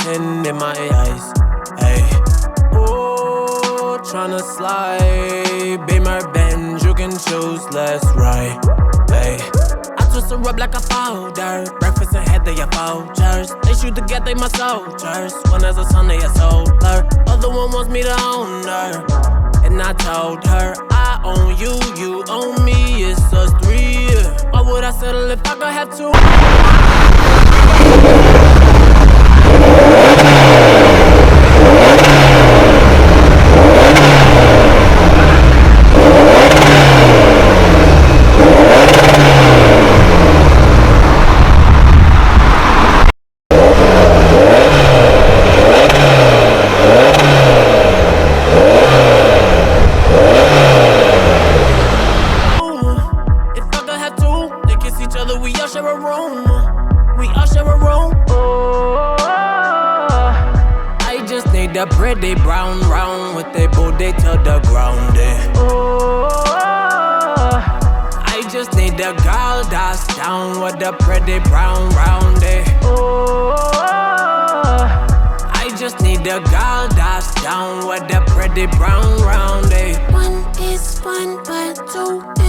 sin in my eyes. Hey, oh, tryna slide. Be my Benz, you can choose left, right. Hey, I twist her up like a powder. Breakfast and head, they are vouchers. They shoot together, they my soldiers. One has a son, they a solar. Other one wants me to own her. And I told her, I own you, you own me, it's us three. Why would I settle if I could have two? The pretty brown round with their booty to the ground. I just need the girl that's down with the pretty brown round. I just need the girl that's down with the pretty brown round. One is fun, but two